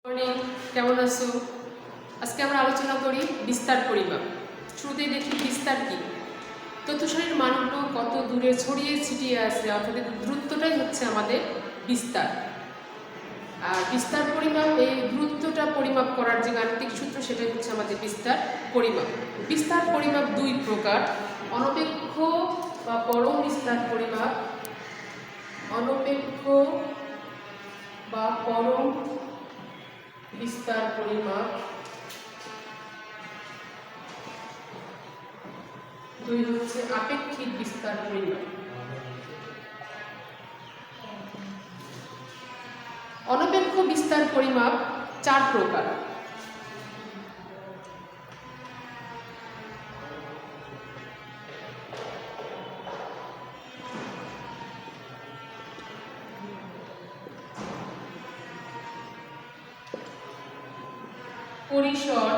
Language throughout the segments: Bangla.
মর্নিং, কেমন আছো? আজকে আমরা আলোচনা করি বিস্তার পরিমাপ। শুরুতেই দেখি বিস্তার কি। তথ্যসারির মানগুলো কত দূরে ছড়িয়ে ছিটিয়ে আছে, অর্থাৎ দূরত্বটাই হচ্ছে আমাদের বিস্তার। আর বিস্তার পরিমাপ, এই দূরত্বটা পরিমাপ করার যে গাণিতিক সূত্র, সেটাই হচ্ছে আমাদের বিস্তার পরিমাপ। বিস্তার পরিমাপ দুই প্রকার: অনপেক্ষ বা পরম বিস্তার পরিমাপ, অনপেক্ষ বা পরম বিস্তার পরিমাপ। দুই হচ্ছে আপেক্ষিক বিস্তার পরিমাপ। অনপেক্ষ বিস্তার পরিমাপ চার প্রকার: পরিসর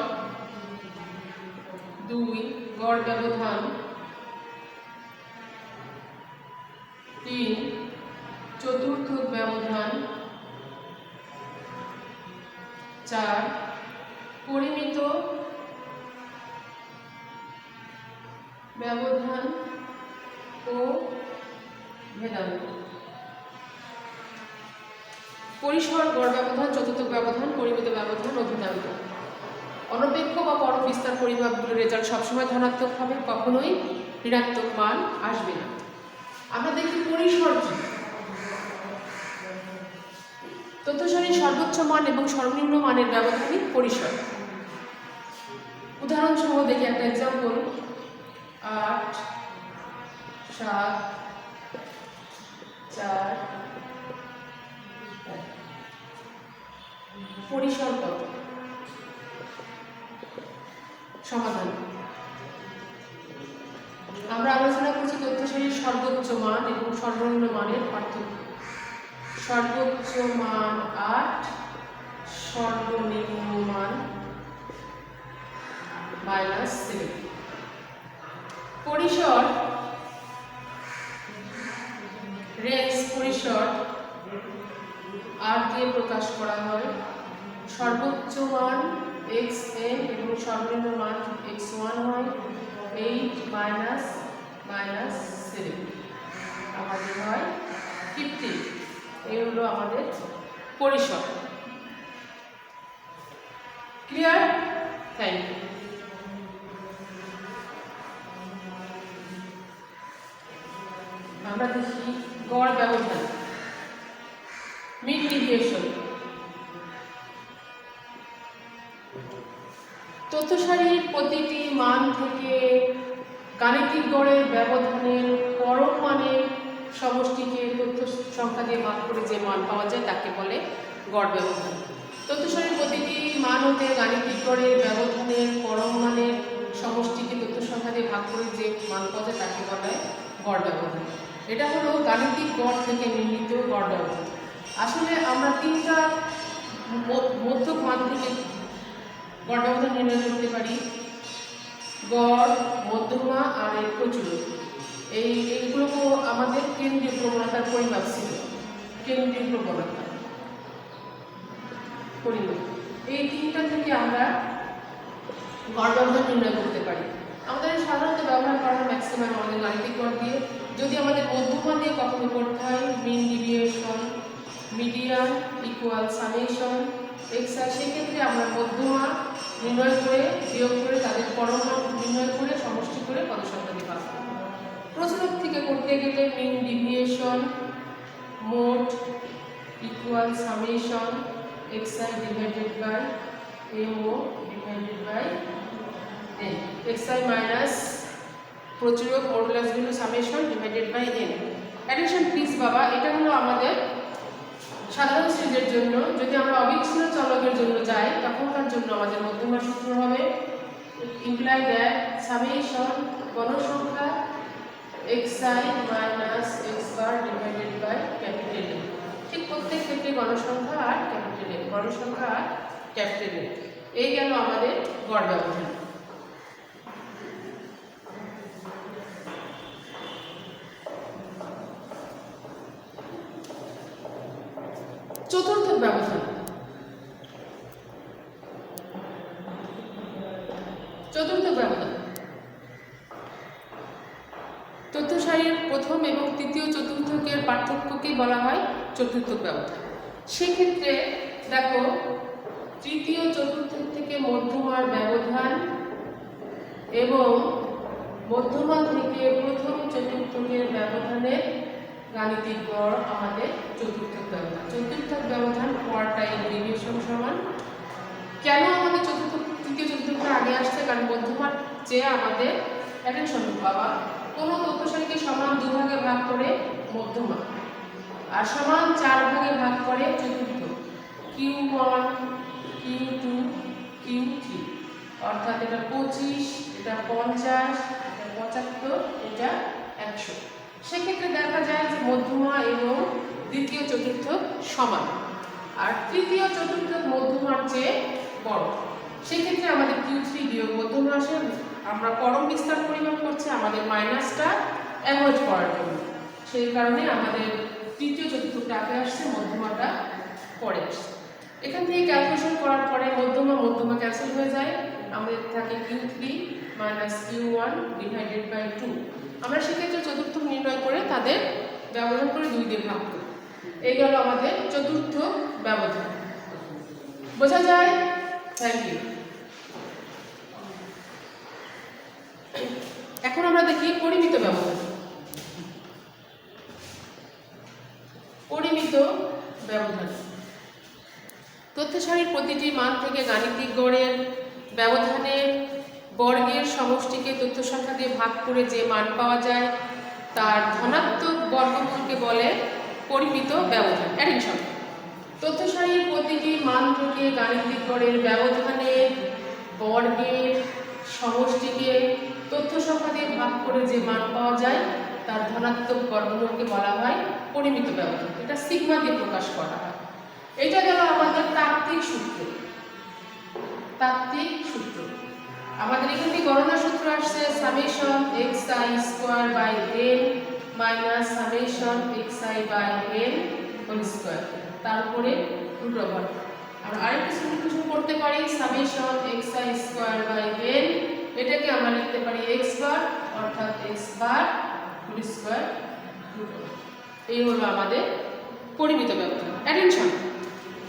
2, গড় ব্যবধান 3, চতুর্থক ব্যবধান 4, পরিমিত ব্যবধান ও ভেদাঙ্ক। পরিসর, গড় ব্যবধান, চতুর্থক ব্যবধান, পরিমিত ব্যবধান ও ভেদাঙ্ক। অনপেক্ষ বা পরম বিস্তার পরিমাপগুলোর রেজাল্ট সবসময় ধনাত্মক হবে, কখনোই ঋণাত্মক মান আসবে না। আমরা দেখি পরিসর কি। তথ্যসারির সর্বোচ্চ মান এবং সর্বনিম্ন মানের ব্যবধানই পরিসর। উদাহরণসহ দেখি একটা এক্সাম্পল: 8, 7, 4। পরিসর কত? সমাধান। আমরা আলোচনা করছি তথ্যসারির সর্বোচ্চ মান এবং সর্বনিম্ন মানের পার্থক্য। সর্বোচ্চ মান 8, সর্বনিম্ন মান -7। পরিসর, রেঞ্জ পরিসর r দিয়ে প্রকাশ করা হয়। সর্বোচ্চ মান xn এবং সর্বনিম্ন মান x1 হয় 8 - -7, আমাদের হয় 15। এই হলো আমাদের পরিসর। ক্লিয়ার? Thank you. আমরা দেখি গড় ব্যবধান, মিন ডেভিয়েশন। তথ্যসারির প্রতিটি মান থেকে গাণিতিক গড়ের ব্যবধানের পরম মানের সমষ্টিকে তথ্য সংখ্যা দিয়ে ভাগ করে যে মান পাওয়া যায় তাকে বলে গড় ব্যবধান। তথ্যসারির প্রতিটি মান হতে গাণিতিক গড়ের ব্যবধানের পরম মানের সমষ্টিকে তথ্য সংখ্যা দিয়ে ভাগ করে যে মান পাওয়া যায় তাকে বলা হয় গড় ব্যবধান। এটা হলো গাণিতিক গড় থেকে নির্মিত গড় ব্যবধান। আসলে আমরা তিনটা মধ্যক মান থেকে গড় ব্যবধান নির্ণয় করতে পারি: গড়, মধ্যমা আর এর প্রচুরক। এইগুলো আমাদের কেন্দ্রীয় প্রবণতার পরিমাপ ছিল। কেন্দ্রীয় প্রবণতা পরিমাপ, এই তিনটা থেকে আমরা গড় ব্যবধান নির্ণয় করতে পারি। আমাদের সাধারণত ব্যবহার করা হয় ম্যাক্সিমাম আমাদের গাণিতিক গড় দিয়ে। যদি আমাদের মধ্যমা দিয়ে কখনো করতে হয়, mean deviation, median equal summation xi, সেক্ষেত্রে আমরা মধ্যমা নির্ণয় করে বিয়োগ করে তাদের পরম মান নির্ণয় করে সমষ্টি করে পদসংখ্যা দিয়ে ভাগ করি। প্রচুরক থেকে করতে গেলে mean deviation mode equal summation xi divided by mo divided by n, xi minus প্রচুরক modulus value summation divided by n। Addition please বাবা, এটা হলো আমাদের সাধারণ সিরিজের জন্য। যদি আমরা অবিচ্ছিন্ন চলকের জন্য যাই তখনকার জন্য আমাদের মধ্যমা সূত্র হবে ইমপ্লাই দ্যাট সামেশন গণসংখ্যা xi minus x bar divided by capital N। ঠিক প্রত্যেক ক্ষেত্রে গণসংখ্যা আর ক্যাপিটাল N, গণসংখ্যা আর ক্যাপিটাল N। এই গেল আমাদের গড় ব্যবধান। চতুর্থক ব্যবধান। বলা হয় চতুর্থক ব্যবধান। সেক্ষেত্রে দেখো তৃতীয় চতুর্থক থেকে মধ্যমার ব্যবধান এবং মধ্যমা থেকে প্রথম চতুর্থকের ব্যবধানের গাণিতিক গড় আমাদের চতুর্থক ব্যবধান। চতুর্থক ব্যবধান হওয়াটা এগ্রিগেশন সমান। কেন আমাদের তৃতীয় চতুর্থকটা আগে আসছে? কারণ মধ্যমার চেয়ে আমাদের অ্যাটেনশন পাওয়া কোনো তথ্য সারিকে সমান 2 ভাগে ভাগ করে মধ্যমা আর সমান 4 ভাগে ভাগ করে চতুর্থ, Q1 Q2 Q3, অর্থাৎ এটা 25, এটা 50, এটা 75, এটা 100। সেক্ষেত্রে দেখা যায় যে মধ্যমা এবং দ্বিতীয় চতুর্থক সমান আর তৃতীয় চতুর্থক মধ্যমার চেয়ে বড়। সেক্ষেত্রে আমাদের Q3 বিয়োগ মধ্যমা আসে। আমরা পরম বিস্তার পরিমাপ করছি আমাদের মাইনাসটা অ্যাভয়েড করার জন্য, সেই কারণে আমাদের তৃতীয় চতুর্থকটা আগে আসছে, মধ্যমাটা পরে আসছে। এখান থেকে ক্যালকুলেশন করার পরে মধ্যমা ক্যান্সেল হয়ে যায়, আমাদের থাকে Q3 minus Q1 divided by 2। আমরা সেক্ষেত্রে চতুর্থক নির্ণয় করে তাদের ব্যবধান করে 2 দিয়ে ভাগ করি। এই গেল আমাদের চতুর্থ ব্যবধান। বোঝা যায়? Thank you. এখন আমরা দেখি পরিমিত ব্যবধান। পরিমিত ব্যবধান তথ্য সারির প্রতিটি মান থেকে গাণিতিক গড়ের ব্যবধানের বর্গের সমষ্টিকে তথ্য সংখ্যা দিয়ে ভাগ করে যে মান পাওয়া যায় তার ধনাত্মক বর্গমূলকে বলে পরিমিত ব্যবধান, অ্যাডিশন। তথ্য সারির প্রতিটি মান থেকে গাণিতিক গড়ের ব্যবধানের বর্গের সমষ্টিকে তথ্য সংখ্যা দিয়ে ভাগ করে যে মান পাওয়া যায় তার ধনাত্মক বর্গমূলকে বলা হয় পরিমিত ব্যবধান। এটা সিগমা দিয়ে প্রকাশ করা হয়। এটা গেল আমাদের তাত্ত্বিক সূত্র। তাত্ত্বিক সূত্র আমাদের এখান থেকে গণনা সূত্র আসছে summation xi square by n minus summation xi by n whole square, তারপরে রুট ওভার। আমরা আরেকটা সূত্র করতে পারি summation xi square by n, এটাকে আমরা লিখতে পারি x বার, অর্থাৎ x bar whole square root over. এই হলো আমাদের পরিমিত ব্যবধান। অ্যাটেনশন,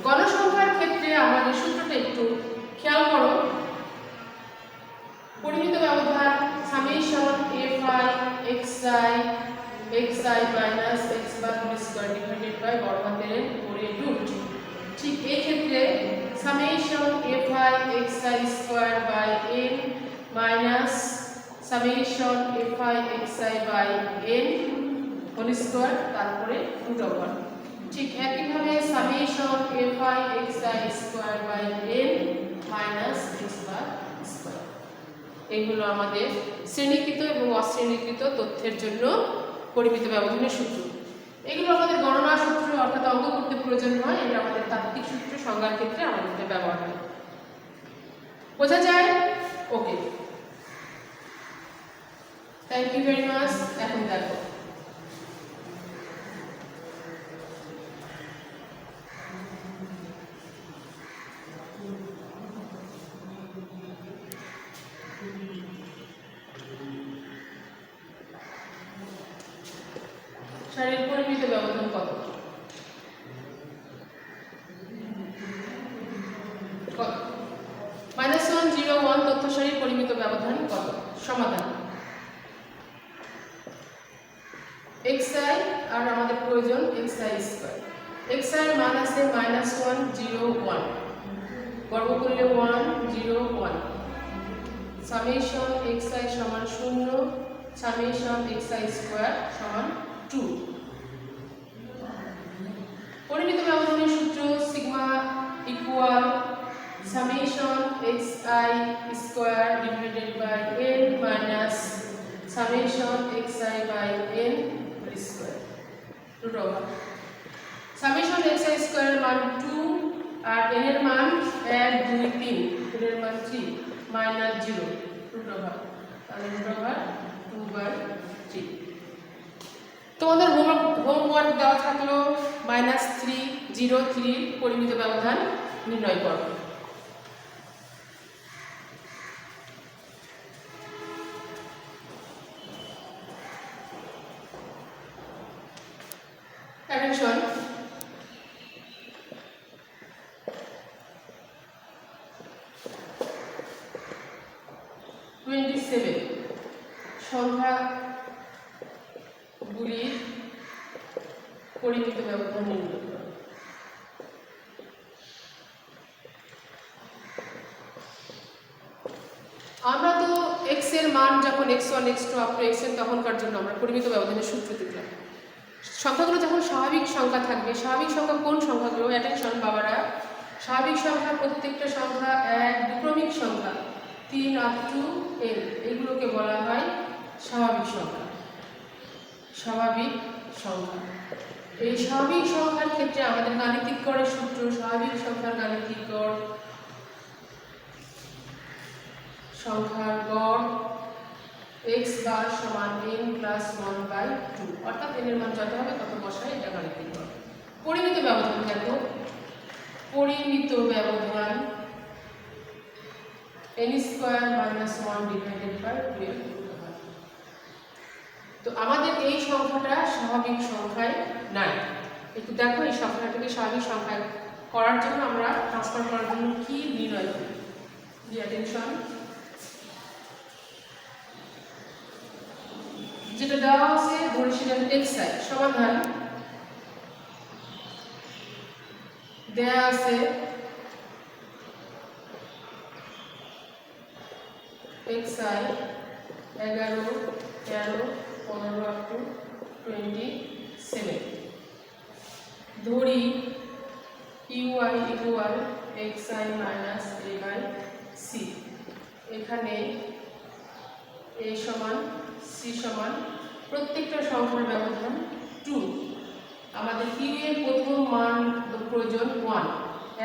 গণসংখ্যার ক্ষেত্রে আমাদের সূত্রটা একটু খেয়াল করো। পরিমিত ব্যবধান summation xi minus x bar whole square divided by বড় হাতের n উপরে রুট। ঠিক এই ক্ষেত্রে summation xi square by n minus summation xi by n whole square, তারপরে রুট ওভার। ঠিক একইভাবে summation xi square by n minus x bar square. এইগুলো আমাদের শ্রেণীকৃত এবং অশ্রেণীকৃত তথ্যের জন্য পরিমিত ব্যবধানের সূত্র। এগুলো আমাদের গণনা সূত্র, অর্থাৎ অঙ্ক করতে প্রয়োজন হয়। এটা আমাদের তাত্ত্বিক সূত্র সংজ্ঞার ক্ষেত্রে আমাদের এটা ব্যবহার হয়। বোঝা যায়? ওকে, থ্যাংক ইউ ভেরি মাচ। এখন দেখো সারির পরিমিত ব্যবধান কত? -1 0 1 তথ্য সারির পরিমিত ব্যবধান কত? সমাধান xi আর আমাদের প্রয়োজন xi স্কয়ার। xi এর মান আছে -1 0 1, বর্গ করলে 1 0 1, সামেশন xi সমান 0, সামেশন xi স্কয়ার সমান 2। পরিমিত ব্যবধানের সূত্র sigma equal summation xi square divided by n minus summation xi by n whole square root over. Summation xi square এর মান 2 আর n এর মান 1 2 3, n এর মান 3 মাইনাস 0 রুট ওভার, তাহলে রুট ওভার 2/3। তোমাদের হোমওয়ার্ক দেওয়া থাকলো -3 0 3 পরিমিত ব্যবধান নির্ণয় করো। এখন সংখ্যাগুলির পরিমিত ব্যবধান নির্ণয় করো। আমরা তো x এর মান যখন x1 x2 up to xn তখনকার জন্য আমরা পরিমিত ব্যবধানের সূত্র দিলাম। সংখ্যাগুলো যখন স্বাভাবিক সংখ্যা থাকবে, স্বাভাবিক সংখ্যা কোন সংখ্যাগুলো? অ্যাটেনশন বাবারা, স্বাভাবিক সংখ্যা প্রত্যেকটা সংখ্যা এক দ্বিক্রমিক সংখ্যা 3 আপ টু n, এগুলোকে বলা হয় স্বাভাবিক সংখ্যা। স্বাভাবিক সংখ্যা, এই স্বাভাবিক সংখ্যার ক্ষেত্রে আমাদের গাণিতিক গড়ের সূত্র, স্বাভাবিক সংখ্যার গাণিতিক গড়, সংখ্যার গড় x বার সমান n প্লাস 1/2, অর্থাৎ n এর মান যত হবে তত বসাই, এটা গাণিতিক গড়। পরিমিত ব্যবধান দেখো, পরিমিত ব্যবধান n square minus 1 divided by 12। তো আমাদের এই সংখ্যাটা স্বাভাবিক সংখ্যায় নাই। একটু দেখো এই সংখ্যাটাকে স্বাভাবিক সংখ্যায় করার জন্য আমরা ট্রান্সফার করার জন্য কি নির্ণয় করি। অ্যাটেনশন, যেটা দেওয়া আছে ধরে সেটা xi, সমাধান দেয়া আছে xi 11, 13, 15 আপ টু 27। ধরি ui equal xi minus a by c। এখানে a সমান c সমান প্রত্যেকটা সংখ্যার ব্যবধান 2। আমাদের q এর প্রথম মান প্রয়োজন 1,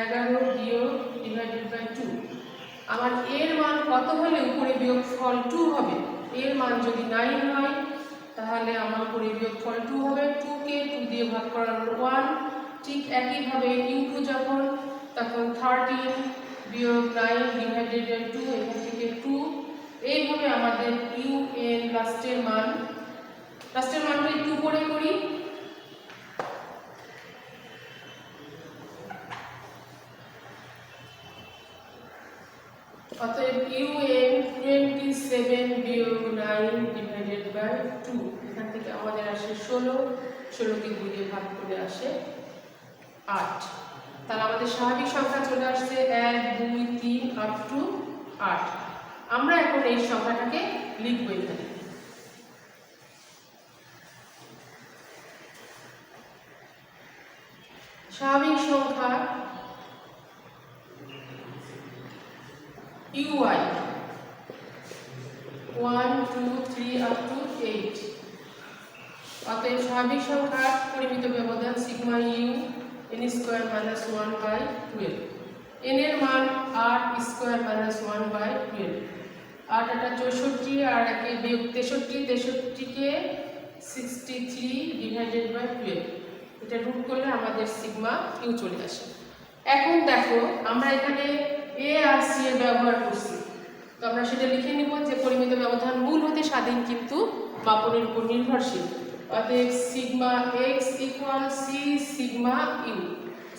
11 বিয়োগ ডিভাইডেড বাই 2। আমার এর মান কত হলে উপরে বিয়োগফল 2 হবে? এর মান যদি 9 হয় তাহলে আমার উপরে বিয়োগফল 2 হবে। 2 কে 2 দিয়ে ভাগ করার 1। ঠিক একইভাবে ইনটু যখন, তখন 13 বিয়োগ 9 ডিভাইডেড বাই 2, এখান থেকে 2। এইভাবে আমাদের un লাস্টের মানটা একটু উপরে করি। অতএব un 27 বিয়োগ 9 ডিভাইডেড বাই 2, এখান থেকে আমাদের আসে 16, 16 কে 2 দিয়ে ভাগ করে আসে 8। তাহলে আমাদের স্বাভাবিক সংখ্যা চলে আসছে 1, 2, 3 আপ টু 8। আমরা এখন এই সংখ্যাটাকে লিখব এখানে। স্বাভাবিক সংখ্যা ui 1, 2, 3 আপ টু 8। অতএব স্বাভাবিক সংখ্যার পরিমিত ব্যবধান sigma u n square minus 1/12। n এর মান 8 স্কয়ার মাইনাস 1/12। 8 8 64 আর 1 বিয়োগ 63, 63 কে 63 ডিভাইডেড বাই 12। এটা রুট করলে আমাদের সিগমা কিউ চলে আসে। এখন দেখো আমরা এখানে a আর c এর ব্যবহার করছি, তো আমরা সেটা লিখে নিব যে পরিমিত ব্যবধান মূল হতে স্বাধীন কিন্তু মাপনের উপর নির্ভরশীল। অতএব sigma x equal c sigma u.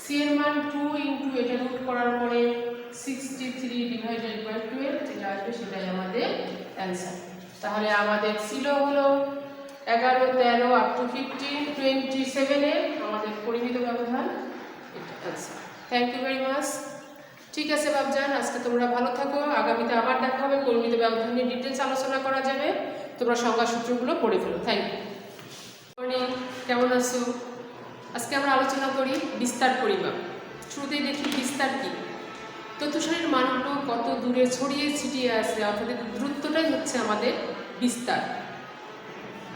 c এর মান 2 ইনটু এটা রুট করার পরে 63 ডিভাইডেড বাই 12 যেটা আসবে সেটাই আমাদের অ্যানসার। তাহলে আমাদের ছিল হলো 11, 13 আপ টু 15, 27 এর আমাদের পরিমিত ব্যবধান, এটা answer. Thank you very much. ঠিক আছে বাবজান, আজকে তোমরা ভালো থাকো। আগামীতে আবার দেখা হবে, পরিমিত ব্যবধান নিয়ে ডিটেলস আলোচনা করা যাবে। তোমরা সংজ্ঞা সূত্রগুলো পড়ে ফেলো। Thank you. মর্নিং, কেমন আছো? আজকে আমরা আলোচনা করি বিস্তার পরিমাপ। শুরুতেই দেখি বিস্তার কি। তথ্যসারির মানগুলো কত দূরে ছড়িয়ে ছিটিয়ে আছে, অর্থাৎ দূরত্বটাই হচ্ছে আমাদের বিস্তার।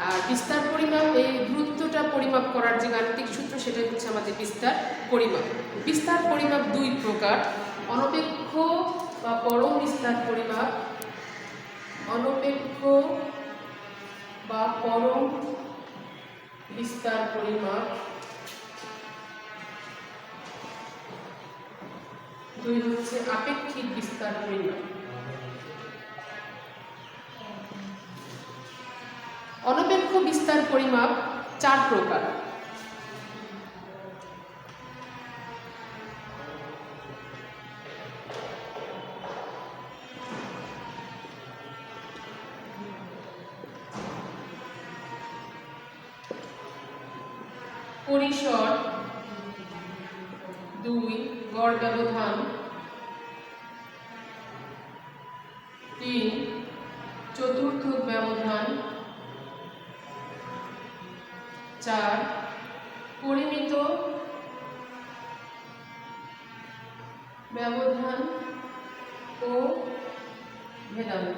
আর বিস্তার পরিমাপ, এই দূরত্বটা পরিমাপ করার যে গাণিতিক সূত্র সেটাই হচ্ছে আমাদের বিস্তার পরিমাপ। বিস্তার পরিমাপ দুই প্রকার, অনপেক্ষ বা পরম বিস্তার পরিমাপ। অনপেক্ষ বা পরম বিস্তার পরিমাপ। দুই হচ্ছে আপেক্ষিক বিস্তার পরিমাপ। অনপেক্ষ বিস্তার পরিমাপ 4 প্রকার। পরিসর 2, গড় ব্যবধান 3, চতুর্থক ব্যবধান 4, পরিমিত ব্যবধান ও ভেদাঙ্ক।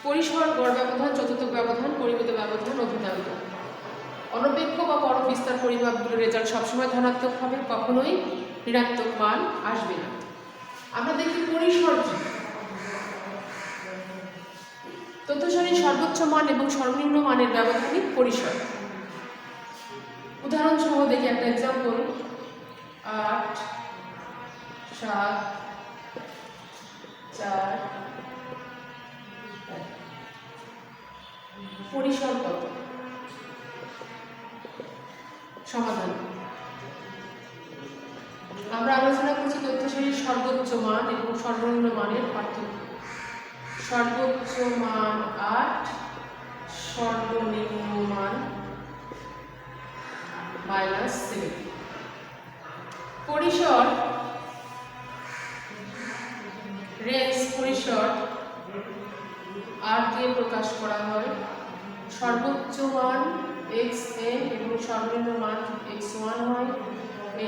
পরিসর, গড় ব্যবধান, চতুর্থক ব্যবধান, পরিমিত ব্যবধান ও ভেদাঙ্ক। অনপেক্ষ বা পরম বিস্তার পরিমাপগুলোর রেজাল্ট সবসময় ধনাত্মক হবে, কখনোই ঋণাত্মক মান আসবে না। আমরা দেখি পরিসর কি। তথ্য সারির সর্বোচ্চ মান এবং সর্বনিম্ন মানের ব্যবধানই পরিসর। উদাহরণ সহ দেখি একটা এক্সাম্পল। 8, 7, 4, পরিসর কত? সমাধান। আমরা আলোচনা করছি তথ্য সারির সর্বোচ্চ মান এবং সর্বনিম্ন মানের পার্থক্য। সর্বোচ্চ মান 8, সর্বনিম্ন মান -7। পরিসর, রেঞ্জ পরিসর 8 দিয়ে প্রকাশ করা হয়। সর্বোচ্চ মান xn এবং সর্বনিম্ন মান x1 হয়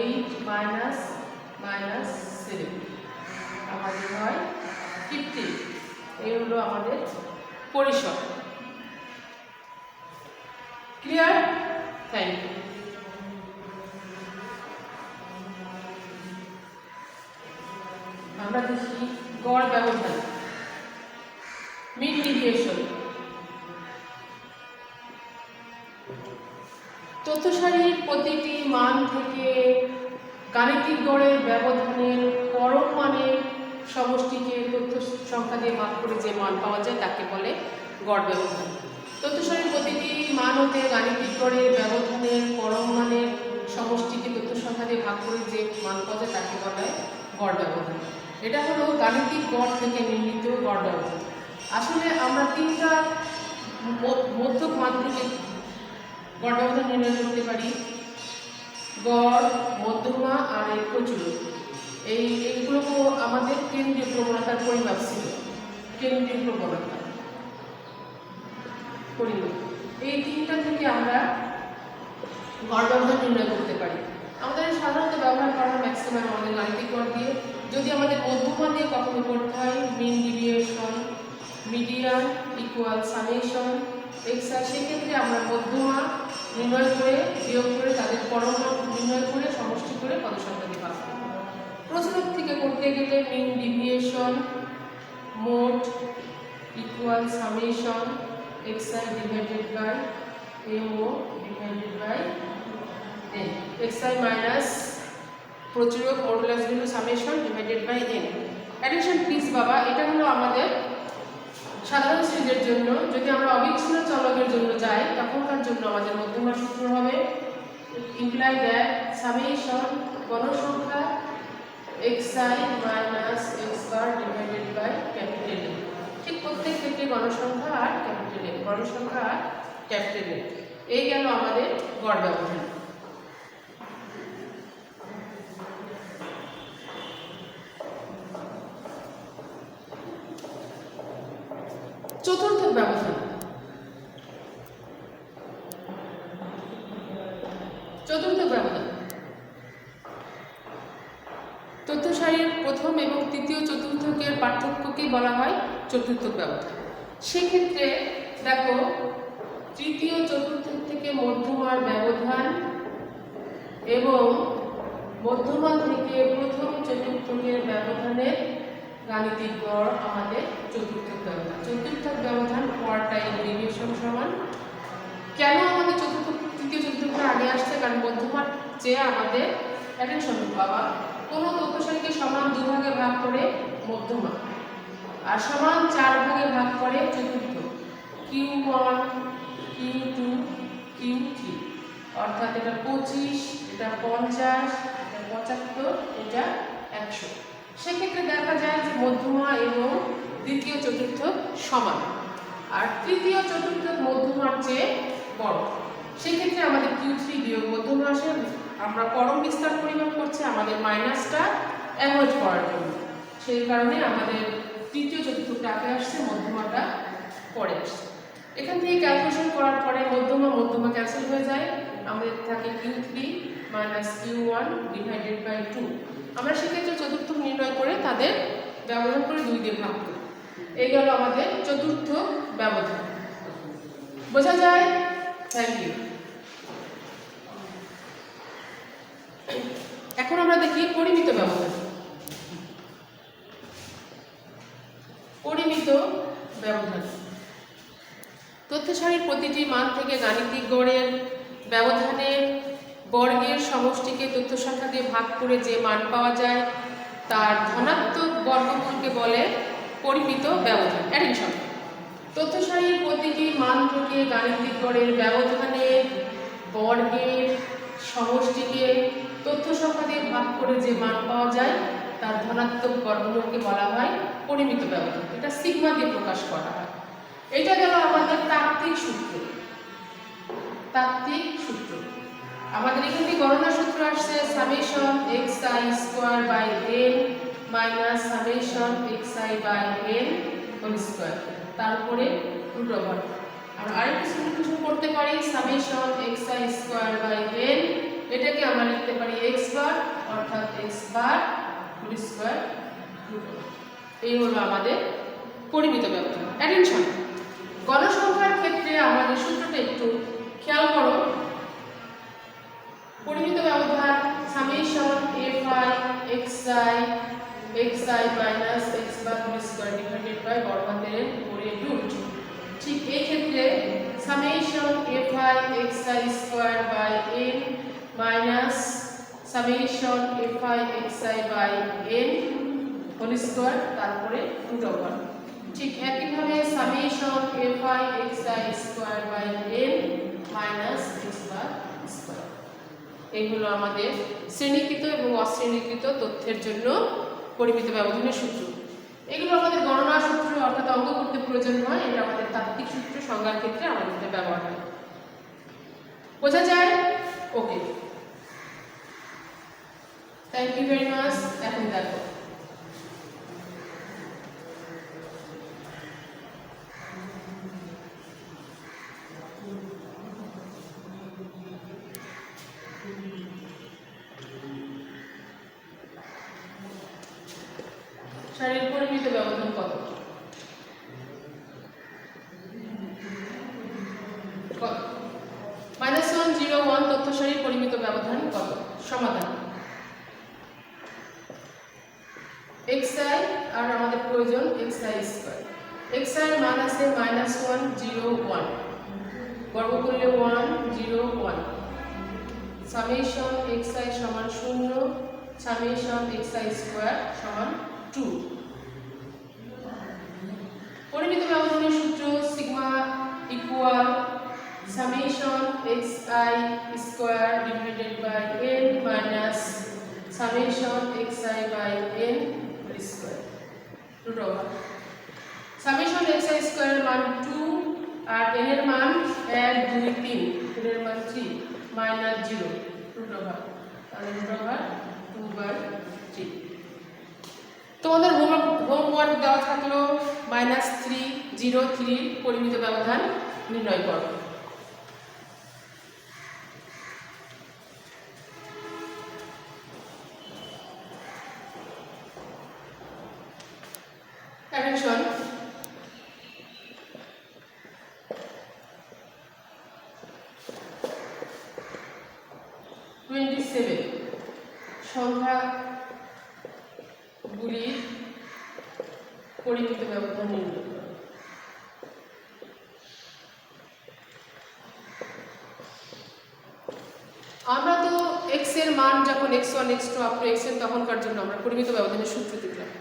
8 - -7, আমাদের হয় 15। এই হলো আমাদের পরিসর। ক্লিয়ার? Thank you. আমরা দেখি গড় ব্যবধান, মিন ডেভিয়েশন। তথ্য সারির প্রতিটি মান থেকে গাণিতিক গড়ের ব্যবধানের পরম মানের সমষ্টিকে তথ্য সংখ্যা দিয়ে ভাগ করে যে মান পাওয়া যায় তাকে বলে গড় ব্যবধান। তথ্য সারির প্রতিটি মান হতে গাণিতিক গড়ের ব্যবধানের পরম মানের সমষ্টিকে তথ্য সংখ্যা দিয়ে ভাগ করে যে মান পাওয়া যায় তাকে বলা হয় গড় ব্যবধান। এটা হলো গাণিতিক গড় থেকে নির্মিত গড় ব্যবধান। আসলে আমরা 3টা মধ্যক মান থেকে গড় ব্যবধান নির্ণয় করতে পারি। গড়, মধ্যমা আর এই প্রচুরক। এইগুলো আমাদের কেন্দ্রীয় প্রবণতার পরিমাপ ছিল। কেন্দ্রীয় প্রবণতা পরিমাপ, এই 3টা থেকে আমরা গড় ব্যবধান নির্ণয় করতে পারি। আমাদের সাধারণত ব্যবহার করা হয় ম্যাক্সিমাম আমাদের গাণিতিক গড় দিয়ে। যদি আমাদের মধ্যমা দিয়ে কখনো করতে হয় mean deviation, median equal summation xi, সেক্ষেত্রে আমরা মধ্যমা নির্ণয় করে বিয়োগ করে তাদের পরম মান নির্ণয় করে সমষ্টি করে পদসংখ্যা দিয়ে ভাগ করি। প্রচুরক থেকে করতে গেলে mean deviation mode equal summation xi divided by mo divided by n, xi minus প্রচুরক modulus value summation divided by n। Addition please বাবা, এটা হলো আমাদের সাধারণ সিরিজের জন্য। যদি আমরা অবিচ্ছিন্ন চলকের জন্য যাই তখনকার জন্য আমাদের মধ্যমা সূত্র হবে ইমপ্লাই দ্যাট সামেশন গণসংখ্যা xi minus x bar divided by capital N। ঠিক প্রত্যেক ক্ষেত্রে গণসংখ্যা আর ক্যাপিটাল N, গণসংখ্যা আর ক্যাপিটাল N। এই গেল আমাদের গড় ব্যবধান। চতুর্থক ব্যবধান। চতুর্থক ব্যবধান তথ্য সারির প্রথম এবং তৃতীয় চতুর্থকের পার্থক্যকে বলা হয় চতুর্থক ব্যবধান। সেক্ষেত্রে দেখো, তৃতীয় চতুর্থক থেকে মধ্যমার ব্যবধান এবং মধ্যমা থেকে প্রথম চতুর্থকের ব্যবধানের গাণিতিক গড় আমাদের চতুর্থক ব্যবধান। চতুর্থক ব্যবধান কোয়ার্টাইল ডেভিয়েশন সমান। কেন আমাদের তৃতীয় চতুর্থক আগে আসছে? কারণ মধ্যমার চেয়ে আমাদের অ্যাটেনশন বাবা কোনো তথ্য সারিকে সমান 2 ভাগে ভাগ করে মধ্যমা আর সমান 4 ভাগে ভাগ করে চতুর্থ, Q1 Q2 Q3, অর্থাৎ এটা 25, এটা 50, এটা 75, এটা 100। সেক্ষেত্রে দেখা যায় যে মধ্যমা এবং দ্বিতীয় চতুর্থ সমান, আর তৃতীয় চতুর্থ মধ্যমার চেয়ে বড়। সেক্ষেত্রে আমাদের Q3 বিয়োগ মধ্যমা আসে। আমরা পরম বিস্তার পরিমাপ করছি আমাদের মাইনাসটা অ্যাভয়েড করার জন্য, সেই কারণে আমাদের তৃতীয় চতুর্থটা আগে আসছে, মধ্যমাটা পরে আসছে। এখান থেকে ক্যালকুলেশন করার পরে মধ্যমা ক্যান্সেল হয়ে যায়, আমাদের থাকে Q3 minus Q1 divided by 2। আমরা সেক্ষেত্রে চতুর্থ নির্ণয় করে তাদের ব্যবধান করে 2 দিয়ে ভাগ করি। এই গেল আমাদের চতুর্থ ব্যবধান। বোঝা যায়? Thank you. এখন আমরা দেখি পরিমিত ব্যবধান। পরিমিত ব্যবধান তথ্য সারির প্রতিটি মান থেকে গাণিতিক গড়ের ব্যবধানের বর্গের সমষ্টিকে তথ্য সংখ্যা দিয়ে ভাগ করে যে মান পাওয়া যায় তার ধনাত্মক বর্গমূলকে বলে পরিমিত ব্যবধান। অ্যাডিশন তথ্য সারির প্রতিটি মান থেকে গাণিতিক গড়ের ব্যবধানের বর্গের সমষ্টিকে তথ্য সংখ্যা দিয়ে ভাগ করে যে মান পাওয়া যায় তার ধনাত্মক বর্গমূলকে বলা হয় পরিমিত ব্যবধান। এটা সিগমা দিয়ে প্রকাশ করা হয়। এটা গেল আমাদের তাত্ত্বিক সূত্র। তাত্ত্বিক সূত্র আমাদের এখানে গণনা সূত্র আসছে summation xi square by n minus summation xi by n whole square, তারপরে রুট ওভার। আমরা আরেকটা সূত্র করতে পারি summation xi square by n, এটাকে আমরা লিখতে পারি x বার, অর্থাৎ x bar whole square root over. এই হলো আমাদের পরিমিত ব্যবধান। অ্যাটেনশন, গণসংখ্যার ক্ষেত্রে আমাদের সূত্রটা একটু খেয়াল করো। পরিমিত ব্যবধান summation xi minus x bar whole square divided by বর্গমূলের উপরে রুট। ঠিক এই ক্ষেত্রে summation xi square by n minus summation xi by n whole square, তারপরে রুট ওভার। ঠিক একইভাবে summation xi square by n minus x bar square. এইগুলো আমাদের শ্রেণীকৃত এবং অশ্রেণীকৃত তথ্যের জন্য পরিমিত ব্যবধানের সূত্র। এগুলো আমাদের গণনা সূত্র, অর্থাৎ অঙ্ক করতে প্রয়োজন হয়। এটা আমাদের তাত্ত্বিক সূত্র সংজ্ঞার ক্ষেত্রে আমাদের এটা ব্যবহার হয়। বোঝা যায়? ওকে, থ্যাংক ইউ ভেরি মাচ। এখন দেখো সারির পরিমিত ব্যবধান কত? -1 0 1 তথ্য সারির পরিমিত ব্যবধান কত? সমাধান xi আর আমাদের প্রয়োজন xi স্কয়ার। xi এর মান আছে -1 0 1, বর্গ করলে 1 0 1, সামেশন xi সমান 0, সামেশন xi স্কয়ার সমান 2। পরিমিত ব্যবধানের সূত্র sigma equal summation xi square divided by n minus summation xi by n square root over. Summation xi square মান 2 আর n এর মান 1 2 3, n এর মান 3 মাইনাস 0 রুট ওভার, তাহলে রুট ওভার 2/3। তোমাদের হোমওয়ার্ক দেওয়া থাকলো -3 0 3 পরিমিত ব্যবধান নির্ণয় করো। অ্যাটেনশন, সংখ্যাগুলির পরিমিত ব্যবধান নির্ণয় করো। আমরা তো x এর মান যখন x1 x2 up to xn তখনকার জন্য আমরা পরিমিত ব্যবধানের সূত্র দিলাম।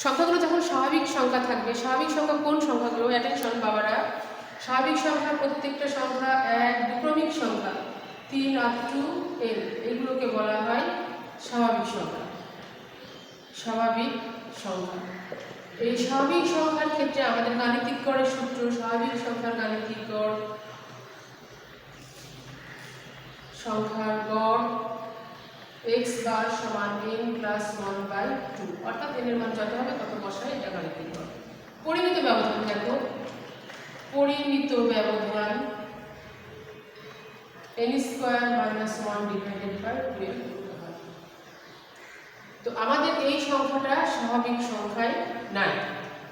সংখ্যাগুলো যখন স্বাভাবিক সংখ্যা থাকবে, স্বাভাবিক সংখ্যা কোন সংখ্যাগুলো? অ্যাটেনশন বাবারা, স্বাভাবিক সংখ্যা প্রত্যেকটা সংখ্যা এক বিক্রমিক সংখ্যা 3 আপ টু n, এগুলোকে বলা হয় স্বাভাবিক সংখ্যা। স্বাভাবিক সংখ্যা, এই স্বাভাবিক সংখ্যার ক্ষেত্রে আমাদের গাণিতিক গড়ের সূত্র, স্বাভাবিক সংখ্যার গাণিতিক গড় সংখ্যার গড় x বার সমান n প্লাস 1/2, অর্থাৎ n এর মান যত হবে তত বসাই এটা গাণিতিক গড়। পরিমিত ব্যবধান দেখো, পরিমিত ব্যবধান n square minus 1 divided by 12 করতে হয়। তো আমাদের এই সংখ্যাটা স্বাভাবিক সংখ্যায় নাই।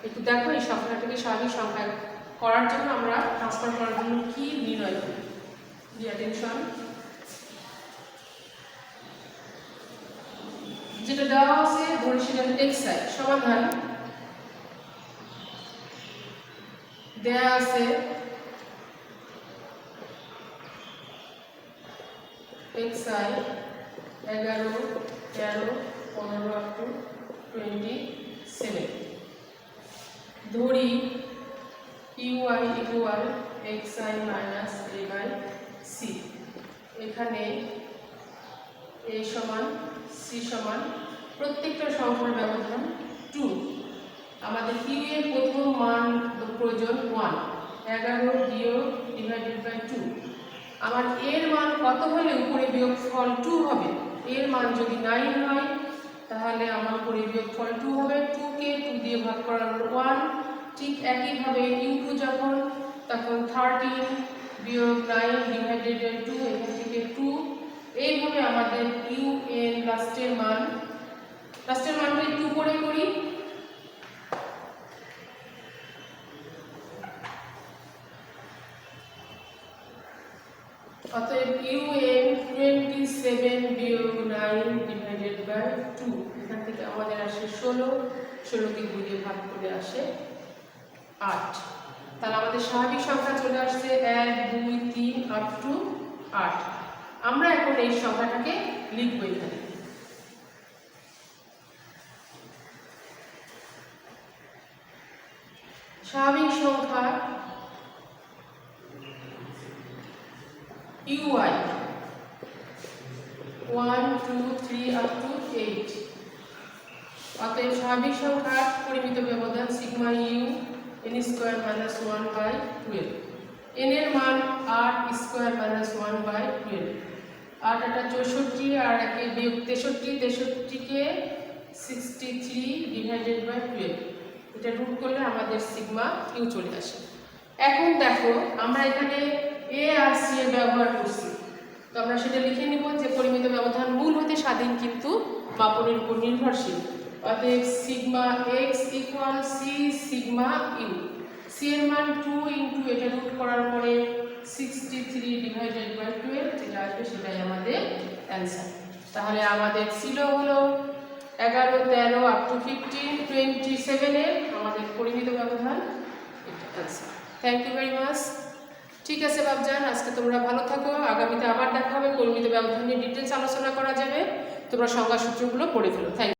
একটু দেখো এই সংখ্যাটাকে স্বাভাবিক সংখ্যায় করার জন্য আমরা ট্রান্সফার করার জন্য কি নির্ণয় করি। অ্যাটেনশন, যেটা দেওয়া আছে ধরে সেটা xi সমাধান দেয়া আছে xi 11, 13, 15 up to 27। ধরি ui equal xi minus a by c। এখানে a সমান c সমান প্রত্যেকটা সংখ্যার ব্যবধান 2। আমাদের q এর প্রথম মান প্রয়োজন 1, 11 বিয়োগ ডিভাইডেড বাই 2। আমার এর মান কত হলে উপরে বিয়োগফল 2 হবে? এর মান যদি 9 হয় তাহলে আমার উপরে বিয়োগফল 2 হবে। 2 কে 2 দিয়ে ভাগ করা হলো 1। ঠিক একইভাবে u2 যখন, তখন 13 বিয়োগ 9 ডিভাইডেড বাই 2, এখান থেকে 2। এইভাবে আমাদের un লাস্টের মানটা একটু উপরে করি। অতএব un 27 বিয়োগ 9 ডিভাইডেড বাই 2, এখান থেকে আমাদের আসে 16। 16 কে 2 দিয়ে ভাগ করে আসে 8। তাহলে আমাদের স্বাভাবিক সংখ্যা চলে আসছে 1, 2, 3 আপ টু 8। আমরা এখন এই সংখ্যাটাকে লিখব এখানে। স্বাভাবিক সংখ্যা ui 1, 2, 3 up to 8। অতএব স্বাভাবিক সংখ্যার পরিমিত ব্যবধান sigma u n square minus 1/12। n এর মান 8 স্কয়ার মাইনাস 1/12। 8 8 64 আর 1 বিয়োগ 63, 63 কে 63 ডিভাইডেড বাই 12। এটা রুট করলে আমাদের সিগমা কিউ চলে আসে। এখন দেখো আমরা এখানে a আর c এর ব্যবহার করছি, তো আমরা সেটা লিখে নিব যে পরিমিত ব্যবধান মূল হতে স্বাধীন কিন্তু মাপনের উপর নির্ভরশীল। অতএব sigma x equal c sigma u. c এর মান 2 ইনটু এটা রুট করার পরে 63 ডিভাইডেড বাই 12 যেটা আসবে সেটাই আমাদের অ্যানসার। তাহলে আমাদের ছিল হলো 11, 13 আপ টু 15, 27 এর আমাদের পরিমিত ব্যবধান, এটা answer. Thank you very much. ঠিক আছে বাবজান, আজকে তোমরা ভালো থাকো। আগামীতে আবার দেখা হবে, পরিমিত ব্যবধান নিয়ে ডিটেলস আলোচনা করা যাবে। তোমরা সংজ্ঞা সূত্রগুলো পড়ে ফেলো। Thank you.